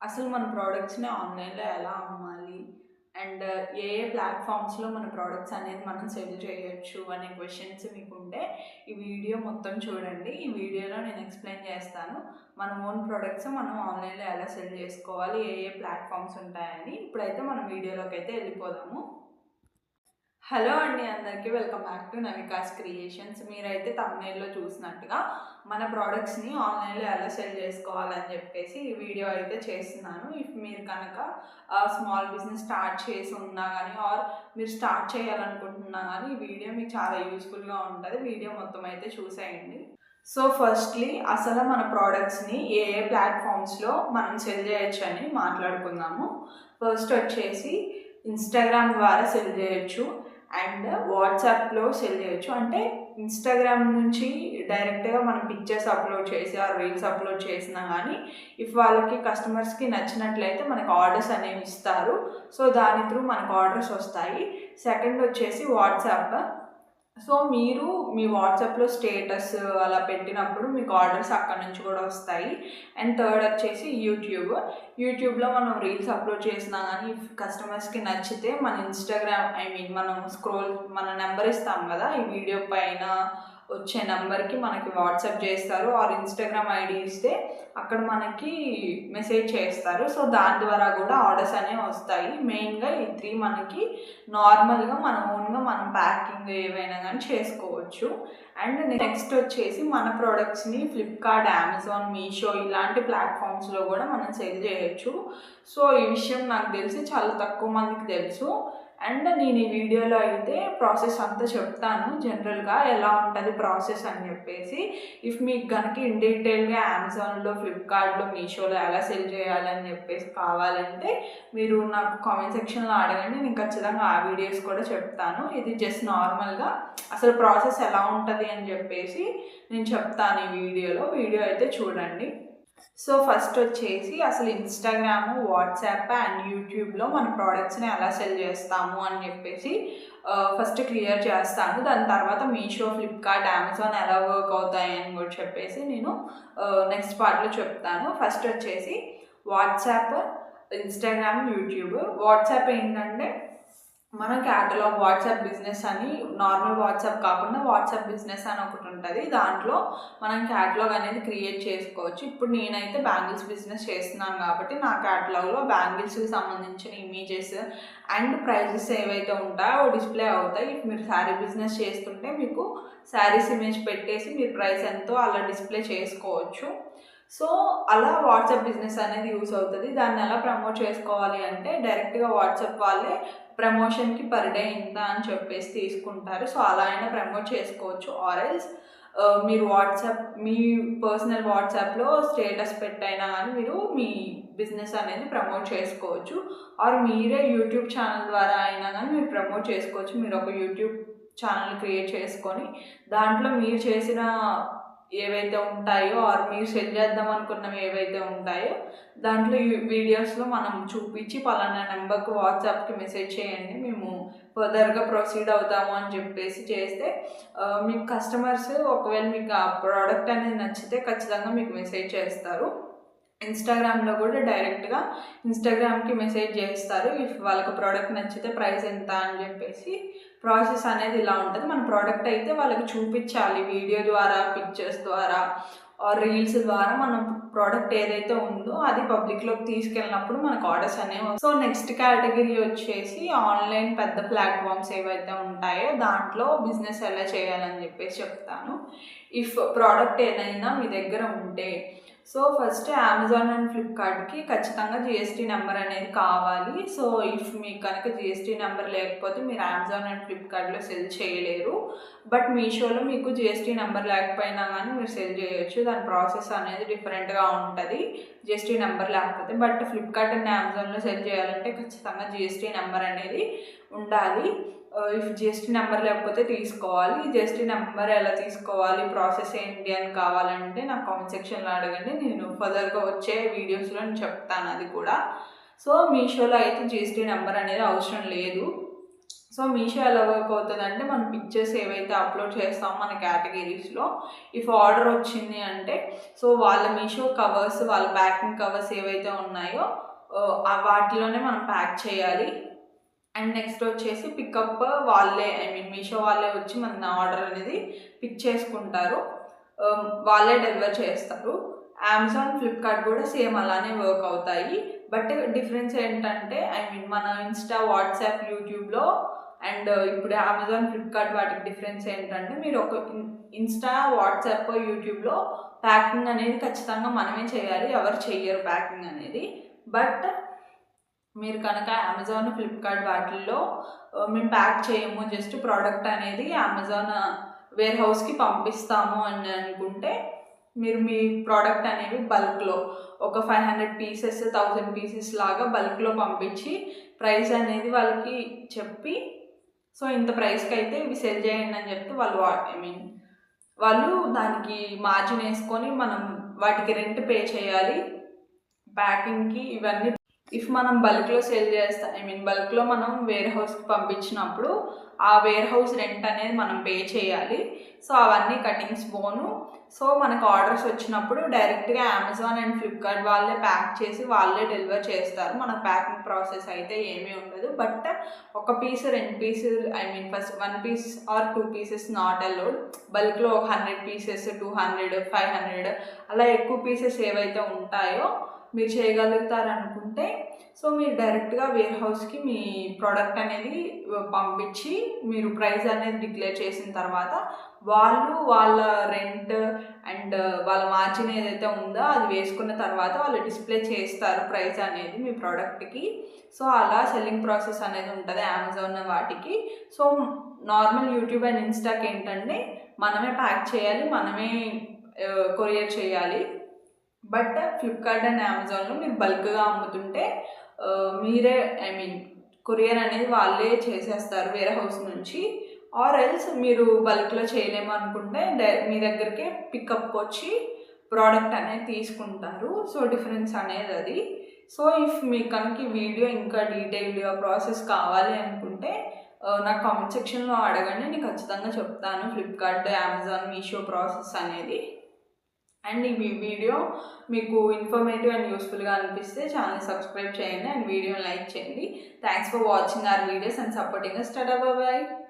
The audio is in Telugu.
అసలు మన ప్రోడక్ట్స్‌ని ఆన్‌లైన్‌లో ఎలా అమ్మాలి? అండ్ ఏ ప్లాట్‌ఫామ్స్‌లో మన ప్రోడక్ట్స్ అనేది మనం సెల్ చేయొచ్చు అనే క్వెషన్స్ మీకుంటే ఈ వీడియో మొత్తం చూడండి. ఈ వీడియోలో నేను ఎక్స్‌ప్లెయిన్ చేస్తాను. మన ఓన్ ప్రొడక్ట్స్ మనం ఆన్‌లైన్‌లో ఎలా సెల్ చేసుకోవాలి? ఏ ప్లాట్‌ఫామ్స్ ఉంటాయని. ఇప్పుడైతే మనం వీడియోలోకైతే వెళ్ళిపోదాము. హలో అండి అందరికీ వెల్కమ్ బ్యాక్ టు నవికాస్ క్రియేషన్స్. మీరైతే థంబ్‌నెయిల్‌లో చూసినట్టుగా మన ప్రోడక్ట్స్‌ని ఆన్‌లైన్‌లో ఎలా సెల్ చేసుకోవాలని చెప్పేసి ఈ వీడియో అయితే చేస్తున్నాను. ఇఫ్ మీరు కనుక స్మాల్ బిజినెస్ స్టార్ట్ చేసి ఉన్నా కానీ మీరు స్టార్ట్ చేయాలనుకుంటున్నా కానీ ఈ వీడియో మీకు చాలా యూస్ఫుల్గా ఉంటుంది. వీడియో మొత్తం అయితే చూసేయండి. సో ఫస్ట్‌లీ అసలు మన ప్రోడక్ట్స్‌ని ఏ ప్లాట్‌ఫామ్స్‌లో మనం సెల్ చేయొచ్చని మాట్లాడుకుందాము. ఫస్ట్ వచ్చేసి ఇన్‌స్టాగ్రామ్ ద్వారా సెల్ చేయొచ్చు. అండ్ వాట్సాప్‌లో సెల్ చేయొచ్చు. అంటే ఇన్‌స్టాగ్రామ్ నుంచి డైరెక్ట్‌గా మనం పిక్చర్స్ అప్‌లోడ్ చేసి రీల్స్ అప్‌లోడ్ చేసినా గానీ వాళ్ళకి కస్టమర్స్‌కి నచ్చినట్లయితే మనకు ఆర్డర్స్ అనేవి ఇస్తారు. సో దాని త్రూ మనకు ఆర్డర్స్ వస్తాయి. సెకండ్ వచ్చేసి వాట్సాప్. సో మీరు మీ వాట్సాప్‌లో స్టేటస్ అలా పెట్టినప్పుడు మీకు ఆర్డర్స్ అక్కడి నుంచి కూడా వస్తాయి. అండ్ థర్డ్ వచ్చేసి యూట్యూబ్. యూట్యూబ్‌లో మనం రీల్స్ అప్‌లోడ్ చేసినా గానీ కస్టమర్స్‌కి నచ్చితే మన మనం మన నంబర్ ఇస్తాం కదా! ఈ వీడియో పైన వచ్చే నంబర్‌కి మనకి వాట్సాప్ చేస్తారు. ఇన్‌స్టాగ్రామ్ ఐడీ ఇస్తే అక్కడ మనకి మెసేజ్ చేస్తారు. సో దాని ద్వారా కూడా ఆర్డర్స్ అనేవి వస్తాయి. మెయిన్‌గా ఈ 3 మనకి నార్మల్‌గా మన ఓన్‌గా మనం ప్యాకింగ్ ఏవైనా గానీ చేసుకోవచ్చు. అండ్ నెక్స్ట్ వచ్చేసి మన ప్రొడక్ట్స్‌ని ఫ్లిప్‌కార్ట్, అమెజాన్, మీషో ఇలాంటి ప్లాట్‌ఫామ్స్‌లో గూడా మనం సేల్ చేయొచ్చు. సో ఈ విషయం నాకు తెలిసి చాలా తక్కువ మందికి తెలుసు. అండ్ నేను ఈ వీడియోలో అయితే ప్రాసెస్ అంతా చెప్తాను. జనరల్‌గా ఎలా ఉంటది ప్రాసెస్ అని చెప్పేసి. ఇఫ్ మీకు గనక ఇన్ డీటెయిల్‌గా అమెజాన్‌లో, ఫ్లిప్‌కార్ట్‌లో, మీషోలో ఎలా సేల్ చేయాలని చెప్పేసి కావాలంటే మీరు నాకు కామెంట్ సెక్షన్‌లో అడగండి. నేను ఖచ్చితంగా ఆ వీడియోస్ కూడా చెప్తాను. ఇది జస్ట్ నార్మల్‌గా అసలు ప్రాసెస్ ఎలా ఉంటది అని చెప్పేసి నేను చెప్తాను ఈ వీడియోలో. వీడియో అయితే చూడండి. సో ఫస్ట్ వచ్చేసి అసలు ఇన్‌స్టాగ్రాము, వాట్సాప్ అండ్ యూట్యూబ్‌లో మన ప్రోడక్ట్స్‌ని ఎలా సెల్ చేస్తాము అని చెప్పేసి ఫస్ట్ క్లియర్ చేస్తాను. దాని తర్వాత మీషో, ఫ్లిప్‌కార్ట్, అమెజాన్ ఎలా వర్క్ అవుతాయి అని కూడా చెప్పేసి నేను నెక్స్ట్ పార్ట్‌లో చెప్తాను. ఫస్ట్ వచ్చేసి వాట్సాప్, ఇన్‌స్టాగ్రామ్, యూట్యూబ్. వాట్సాప్ ఏంటంటే మన క్యాటలాగ్ వాట్సాప్ బిజినెస్ అని నార్మల్ వాట్సాప్ కాకుండా వాట్సాప్ బిజినెస్ అని ఒకటి ఉంటుంది. దాంట్లో మనం క్యాటలాగ్ అనేది క్రియేట్ చేసుకోవచ్చు. ఇప్పుడు నేనైతే బ్యాంగిల్స్ బిజినెస్ చేస్తున్నాను కాబట్టి నా క్యాటలాగ్‌లో బ్యాంగిల్స్‌కి సంబంధించిన ఇమేజెస్ అండ్ ప్రైజెస్ ఏవైతే ఉంటాయో డిస్‌ప్లే అవుతాయి. ఇఫ్ మీరు శారీ బిజినెస్ చేస్తుంటే మీకు శారీస్ ఇమేజ్ పెట్టేసి మీరు ప్రైస్ ఎంతో అలా డిస్‌ప్లే చేసుకోవచ్చు. సో అలా వాట్సాప్ బిజినెస్ అనేది యూజ్ అవుతది. దాన్ని ఎలా ప్రమోట్ చేసుకోవాలి అంటే డైరెక్ట్‌గా వాట్సాప్ వాళ్ళే ప్రమోషన్‌కి పర్ డే ఇంత అని చెప్పేసి తీసుకుంటారు. సో అలా అయినా ప్రమోట్ చేసుకోవచ్చు. ఎల్స్ మీరు మీ పర్సనల్ వాట్సాప్‌లో స్టేటస్ పెట్టైనా గానీ మీరు మీ బిజినెస్ అనేది ప్రమోట్ చేసుకోవచ్చు. మీరే యూట్యూబ్ ఛానల్ ద్వారా అయినా గానీ మీరు ప్రమోట్ చేసుకోవచ్చు. మీరు ఒక యూట్యూబ్ ఛానల్ క్రియేట్ చేసుకొని దాంట్లో మీరు చేసిన ఏవైతే ఉంటాయో మీరు సెల్ చేద్దాం అనుకున్నవి ఏవైతే ఉంటాయో దాంట్లో వీడియోస్‌లో మనం చూపించి పలానా నెంబర్‌కి వాట్సాప్‌కి మెసేజ్ చేయండి. మేము ఫర్దర్‌గా ప్రొసీడ్ అవుతాము అని చెప్పేసి చేస్తే మీకు కస్టమర్స్ ఒకవేళ మీకు ఆ ప్రోడక్ట్ అనేది నచ్చితే ఖచ్చితంగా మీకు మెసేజ్ చేస్తారు. ఇన్‌స్టాగ్రామ్‌లో కూడా డైరెక్ట్‌గా ఇన్‌స్టాగ్రామ్‌కి మెసేజ్ చేస్తారు. ఇఫ్ వాళ్ళకి ప్రోడక్ట్ నచ్చితే ప్రైస్ ఎంత అని చెప్పేసి ప్రాసెస్ అనేది ఇలా ఉంటది. మన ప్రోడక్ట్ అయితే వాళ్ళకి చూపించాలి. వీడియో ద్వారా, పిక్చర్స్ ద్వారా రీల్స్ ద్వారా మనం ప్రోడక్ట్ ఏదైతే ఉందో అది పబ్లిక్‌లోకి తీసుకెళ్ళినప్పుడు మనకు ఆర్డర్స్ అనేవి సో నెక్స్ట్ కేటగిరీ వచ్చేసి ఆన్‌లైన్ పెద్ద ప్లాట్‌ఫామ్స్ ఏవైతే ఉంటాయో దాంట్లో బిజినెస్ ఎలా చేయాలని చెప్పేసి చెప్తాను. ఇఫ్ ప్రోడక్ట్ ఏదైనా మీ దగ్గర ఉంటే సో ఫస్ట్ అమెజాన్ అండ్ ఫ్లిప్‌కార్ట్‌కి ఖచ్చితంగా జీఎస్టీ నెంబర్ అనేది కావాలి. సో ఇఫ్ మీకు కనుక జీఎస్టీ నెంబర్ లేకపోతే మీరు అమెజాన్ అండ్ ఫ్లిప్‌కార్ట్‌లో సెల్ చేయలేరు. బట్ మీషోలో మీకు జీఎస్టీ నెంబర్ లేకపోయినా కానీ మీరు సెల్ చేయొచ్చు. దాని ప్రాసెస్ అనేది డిఫరెంట్‌గా ఉంటది. జీఎస్టీ నెంబర్ లేకపోతే. బట్ ఫ్లిప్‌కార్ట్ అండ్ అమెజాన్‌లో సెల్ చేయాలంటే ఖచ్చితంగా జీఎస్టీ నెంబర్ అనేది ఉండాలి. ఇఫ్ జీఎస్టీ నెంబర్ లేకపోతే తీసుకోవాలి. జీఎస్టీ నెంబర్ ఎలా తీసుకోవాలి, ప్రాసెస్ ఏంటి అని కావాలంటే నాకు కామెంట్ సెక్షన్‌లో అడగండి. నేను ఫర్దర్‌గా వచ్చే వీడియోస్‌లో నేను చెప్తాను అది కూడా. సో మీషోలో అయితే జీఎస్టీ నెంబర్ అనేది అవసరం లేదు. సో మీషో ఎలా వర్క్ అవుతుందంటే మన పిక్చర్స్ ఏవైతే అప్లోడ్ చేస్తామో మన కేటగిరీస్లో ఇఫ్ ఆర్డర్ వచ్చింది అంటే సో వాళ్ళ మీషో కవర్స్ వాళ్ళ ప్యాకింగ్ కవర్స్ ఏవైతే ఉన్నాయో వాటిలోనే మనం ప్యాక్ చేయాలి. అండ్ నెక్స్ట్ వచ్చేసి పికప్ వాళ్ళే మీషో వాళ్ళే వచ్చి మన ఆర్డర్ అనేది పిక్ చేసుకుంటారు, వాళ్ళే డెలివర్ చేస్తారు. అమెజాన్ ఫ్లిప్కార్ట్ కూడా సేమ్ అలానే వర్క్ అవుతాయి. బట్ డిఫరెన్స్ ఏంటంటే మన ఇన్స్టా వాట్సాప్ యూట్యూబ్లో అండ్ ఇప్పుడు అమెజాన్ ఫ్లిప్కార్ట్ వాటికి డిఫరెన్స్ ఏంటంటే మీరు ఒక ఇన్స్టా వాట్సాప్ యూట్యూబ్లో ప్యాకింగ్ అనేది ఖచ్చితంగా మనమే చేయాలి, ఎవరు చెయ్యరు ప్యాకింగ్ అనేది. బట్ మీరు కనుక అమెజాన్ ఫ్లిప్కార్ట్ వాటిల్లో మేము ప్యాక్ చేయము, జస్ట్ ప్రోడక్ట్ అనేది అమెజాన్ వేర్ హౌస్కి పంపిస్తాము అని అనుకుంటే మీరు మీ ప్రోడక్ట్ అనేవి బల్క్లో ఒక 500 పీసెస్ 1000 పీసెస్ లాగా బల్క్లో పంపించి ప్రైస్ అనేది వాళ్ళకి చెప్పి సో ఇంత ప్రైస్కి అయితే ఇవి సెల్ చేయండి అని చెప్తే వాళ్ళు దానికి మార్జిన్ వేసుకొని మనం వాటికి రెంట్ పే చేయాలి ప్యాకింగ్కి ఇవన్నీ. ఇఫ్ మనం బల్క్లో సేల్ చేస్తాం బల్క్లో మనం వేర్ హౌస్కి పంపించినప్పుడు ఆ వేర్ హౌస్ రెంట్ అనేది మనం పే చేయాలి. సో అవన్నీ కటింగ్స్ పోను. సో మనకు ఆర్డర్స్ వచ్చినప్పుడు డైరెక్ట్గా అమెజాన్ అండ్ ఫ్లిప్కార్ట్ వాళ్ళే ప్యాక్ చేసి వాళ్ళే డెలివర్ చేస్తారు. మన ప్యాకింగ్ ప్రాసెస్ అయితే ఏమీ ఉండదు. బట్ ఒక పీస్ 2 పీసులు first 1 piece or 2 pieces not allowed. బల్క్లో ఒక 100 పీసెస్ 200 500 అలా ఎక్కువ పీసెస్ ఏవైతే ఉంటాయో మీరు చేయగలుగుతారనుకుంటే సో మీరు డైరెక్ట్గా వేర్ హౌస్కి మీ ప్రోడక్ట్ అనేది పంపించి మీరు ప్రైస్ అనేది డిక్లేర్ చేసిన తర్వాత వాళ్ళు వాళ్ళ రెంట్ అండ్ వాళ్ళ మార్జిన్ ఏదైతే ఉందో అది వేసుకున్న తర్వాత వాళ్ళు డిస్ప్లే చేస్తారు ప్రైస్ అనేది మీ ప్రోడక్ట్కి. సో అలా సెల్లింగ్ ప్రాసెస్ అనేది ఉంటుంది అమెజాన్ వాటికి. సో నార్మల్ యూట్యూబ్ అండ్ ఇన్స్టాకి ఏంటంటే మనమే ప్యాక్ చేయాలి, మనమే కొరియర్ చేయాలి. బట్ ఫ్లిప్కార్ట్ అండ్ అమెజాన్లో మీరు బల్క్గా అమ్ముతుంటే మీరే కొరియర్ అనేది వాళ్ళే చేసేస్తారు వేరే హౌస్ నుంచి. ఆర్ ఎల్స్ మీరు బల్క్లో చేయలేము అనుకుంటే మీ దగ్గరికి పికప్కి వచ్చి ప్రోడక్ట్ అనేది తీసుకుంటారు. సో డిఫరెన్స్ అనేది అది. సో ఇఫ్ మీకు కనుక ఈ వీడియో ఇంకా డీటెయిల్గా ప్రాసెస్ కావాలి అనుకుంటే నాకు కామెంట్ సెక్షన్లో అడగండి, నేను ఖచ్చితంగా చెప్తాను ఫ్లిప్కార్ట్ అమెజాన్ మీషో ప్రాసెస్ అనేది. అండ్ ఈ వీడియో మీకు ఇన్ఫర్మేటివ్ అండ్ యూస్ఫుల్గా అనిపిస్తే ఛానల్ సబ్స్క్రైబ్ చేయండి అండ్ వీడియోని లైక్ చేయండి. Thanks for watching our videos and supporting us. Tada, bye bye.